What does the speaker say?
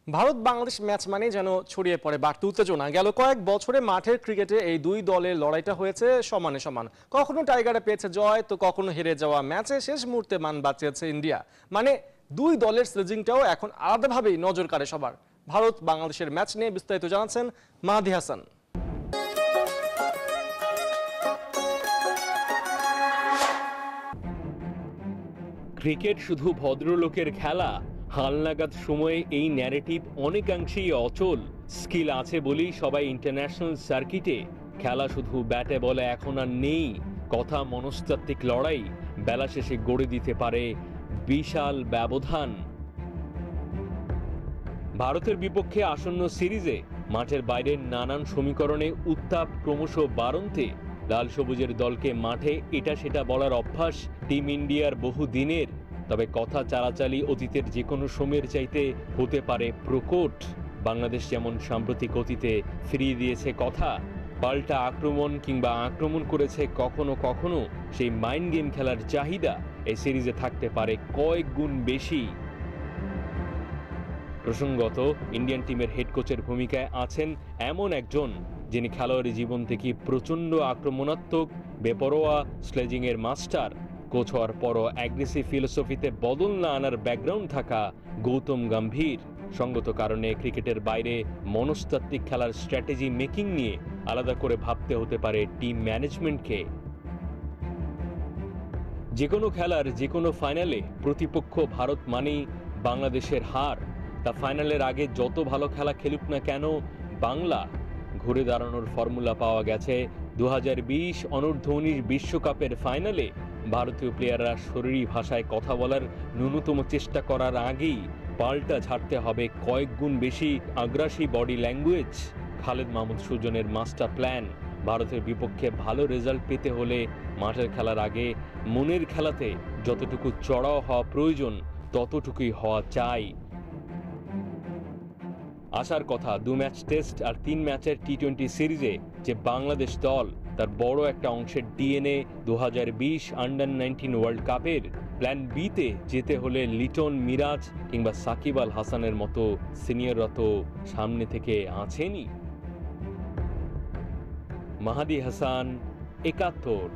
Bharat Bangladesh match মানেই যেন ছড়িয়ে পড়ে বাড়তি উত্তেজনা। গেল কয়েক বছরে মাঠের ক্রিকেটে এই দুই দলের লড়াইটা হয়েছে সমানে সমান। কখনো টাইগাররা পেয়েছে জয়, তো কখনো হেরে যাওয়া ম্যাচে শেষ মুহূর্তে মান বাঁচিয়েছে ইন্ডিয়া। মানে দুই দলের স্লেজিংটাও এখন আলাদাভাবেই নজর কাড়ে সবার। ভারত বাংলাদেশের ম্যাচ নিয়ে বিস্তারিত জানাচ্ছেন মাহাদি হাসান। ক্রিকেট শুধু ভদ্রলোকের খেলা, হালনাগাদ সময়ে এই ন্যারেটিভ অনেকাংশেই অচল। স্কিল আছে বলেই সবাই ইন্টারন্যাশনাল সার্কিটে, খেলা শুধু ব্যাটে বলে এখন আর নেই। কথা মনস্তাত্ত্বিক লড়াই বেলা শেষে গড়ে দিতে পারে বিশাল ব্যবধান। ভারতের বিপক্ষে আসন্ন সিরিজে মাঠের বাইরের নানান সমীকরণে উত্তাপ ক্রমশ বাড়ন্তে লাল সবুজের দলকে মাঠে এটা সেটা বলার অভ্যাস টিম ইন্ডিয়ার বহু দিনের। তবে কথা চালাচালি অতীতের যে কোনো সময়ের চাইতে হতে পারে প্রকট। বাংলাদেশ যেমন সাম্প্রতিক অতীতে ফিরিয়ে দিয়েছে কথা, পাল্টা আক্রমণ কিংবা আক্রমণ করেছে কখনো কখনো, সেই মাইন্ড গেম খেলার চাহিদা এই সিরিজে থাকতে পারে কয়েক গুণ বেশি। প্রসঙ্গত, ইন্ডিয়ান টিমের হেড কোচের ভূমিকায় আছেন এমন একজন যিনি খেলোয়াড়ি জীবন থেকে প্রচণ্ড আক্রমণাত্মক, বেপরোয়া স্লেজিংয়ের মাস্টার। কোচ হওয়ার পরও অ্যাগ্রেসিভ ফিলোসফিতে বদল না আনার ব্যাকগ্রাউন্ড থাকা গৌতম গম্ভীর। সঙ্গত কারণে ক্রিকেটের বাইরে মনস্তাত্ত্বিক খেলার স্ট্র্যাটেজি মেকিং নিয়ে আলাদা করে ভাবতে হতে পারে টিম ম্যানেজমেন্টকে। যে কোনো খেলার যে কোনো ফাইনালে প্রতিপক্ষ ভারত মানেই বাংলাদেশের হার। তা ফাইনালের আগে যত ভালো খেলা খেলুক না কেন, বাংলা ঘুরে দাঁড়ানোর ফর্মুলা পাওয়া গেছে 2020 অনূর্ধ্ব-19 বিশ্বকাপের ফাইনালে। ভারতীয় প্লেয়াররা শরীরী ভাষায় কথা বলার ন্যূনতম চেষ্টা করার আগেই পাল্টা ঝাড়তে হবে কয়েক গুণ বেশি আগ্রাসী বডি ল্যাঙ্গুয়েজ। খালেদ মাহমুদ সুজনের মাস্টার প্ল্যান, ভারতের বিপক্ষে ভালো রেজাল্ট পেতে হলে মাঠের খেলার আগে মনের খেলাতে যতটুকু চড়াও হওয়া প্রয়োজন ততটুকুই হওয়া চাই। আসার কথা 2 ম্যাচ টেস্ট আর 3 ম্যাচের টি-20 সিরিজে যে বাংলাদেশ দল, তার বড় একটা অংশের ডিএনএ 2020 আন্ডার-19 ওয়ার্ল্ড কাপের। প্ল্যান বিতে যেতে হলে লিটন, মিরাজ কিংবা সাকিব আল হাসানের মতো সিনিয়ররা তো সামনে থেকে আছেনই। মাহাদি হাসান, 71।